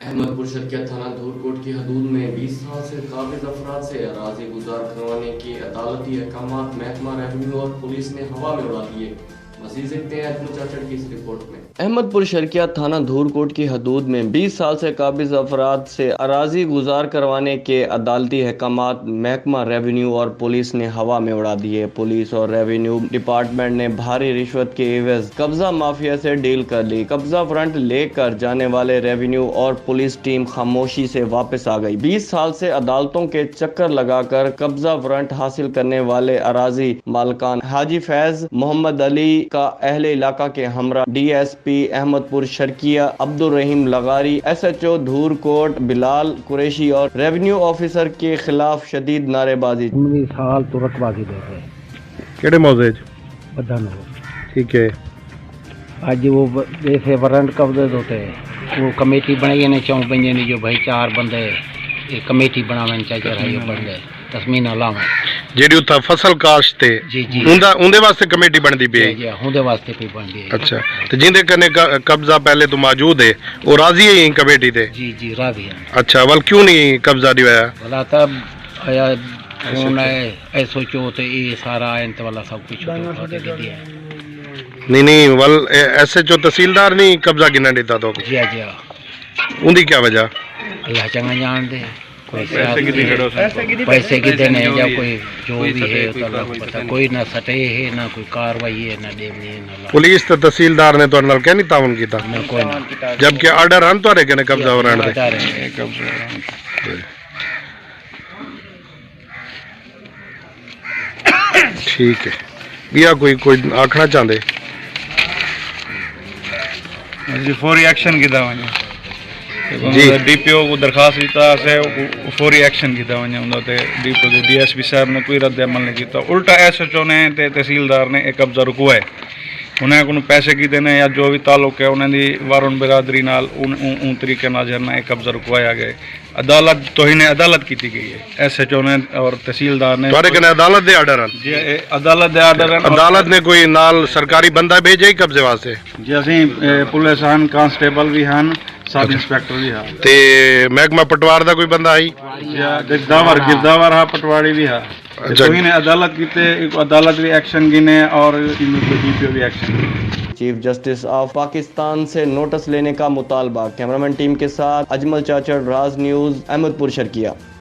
अहमदपुर शर्किया थाना धूरकोट की हदूद में 20 साल से काबिज अफराद से अराजी गुजार करवाने के अदालती अहकामात महकमा रेवेन्यू और पुलिस ने हवा में उड़ा दिए। मज़ीद देखते हैं अजमल चाचड़ की इस रिपोर्ट में। अहमदपुर शर्किया थाना धूरकोट की हदूद में 20 साल से काबिज अफराद से अराजी गुजार करवाने के अदालती अहकामात महकमा रेवेन्यू और पुलिस ने हवा में उड़ा दिए। पुलिस और रेवेन्यू डिपार्टमेंट ने भारी रिश्वत के एवज कब्जा माफिया से डील कर ली। कब्जा फ्रंट लेकर जाने वाले रेवेन्यू और पुलिस टीम खामोशी से वापस आ गई। 20 साल से अदालतों के चक्कर लगाकर कब्जा फ्रंट हासिल करने वाले अराजी मालकान हाजी फैज मोहम्मद अली का अहले इलाका के हमरा DSP अहमदपुर शर्किया अब्दुल रहीम लगारी, SHO धूरकोट बिलाल कुरैशी और रेवेन्यू ऑफिसर के खिलाफ शदीद नारेबाजी। 19 साल तुरकबाजी दे रहे केड़े मौजे बदन हो। ठीक है। आज वो जैसे वारंट कब्जे होते वो कमेटी बनाई ने चौं पंजे ने जो भाई 4 बंदे ये कमेटी बनावन चाहिए रही बंदे तस्मीन अलावा जेडी उथा फसल काश्त ते जी जी उंदे वास्ते कमेटी बनदी पई है। जी हुंदे वास्ते पे बनदी है। अच्छा तो जिंदे कने कब्जा पहले तो मौजूद है वो राजी है कमेटी ते? जी जी राजी है। अच्छा वल क्यों नहीं कब्जा दिवाया? भला तब आया फोन है ऐसो चो ते ये सारा इंत वाला सब कुछ छोटे दिया नहीं वल SHO तहसीलदार नहीं कब्जा किना देता तो? जी जी उंदी क्या वजह? अल्लाह चंगा जान दे। कोई पैसे की देने या कोई जो भी है तो अल्लाह को पता। कोई ना सटे है ना कोई कार्रवाई है ना देवनी है ना पुलिस तो तहसीलदार ने तो नाल क्या नहीं तावन कीता ना कोई ना। जबकि आर्डर हन तो कने कब्जा वराण दे। ठीक है बिया कोई आखना चाहते जी फौरी एक्शन की वञे जी DPO को दरखास्त दी से फौरी एक्शन की वञे DPO के DSP साहब ने कोई रद्द अमल नहीं किया। उल्टा SHO ने ते तहसीलदार ने एक कब्जा रुकवाए उन्हें को पैसे की देने या जो भी ताल्लुक है उन्हें वारुण बिरादरी नाल उन तरीके नाल जरना एक कब्जा रुकवाया गया। अदालत तोहिने अदालत की गई है SHO ने और तहसीलदार ने अदालत दे आर्डर जी अदालत दे आर्डर अदालत ने कोई नाल सरकारी बंदा भेजा ही कब्जे वास्ते? जी असीं पुलिस हन कांस्टेबल भी हन सब इंस्पेक्टर भी हाँ ते महकमा पटवार दा कोई बंदा आई? गिरदावर हा पटवारी भी हा। अच्छा। तो इन्हें अदालत कीते अदालत भी एक्शन गिने और DPO भी action. Chief justice of Pakistan से नोटिस लेने का मुतालबा। कैमरामैन टीम के साथ अजमल चाचड़, राज न्यूज़, अहमदपुर शर्किया।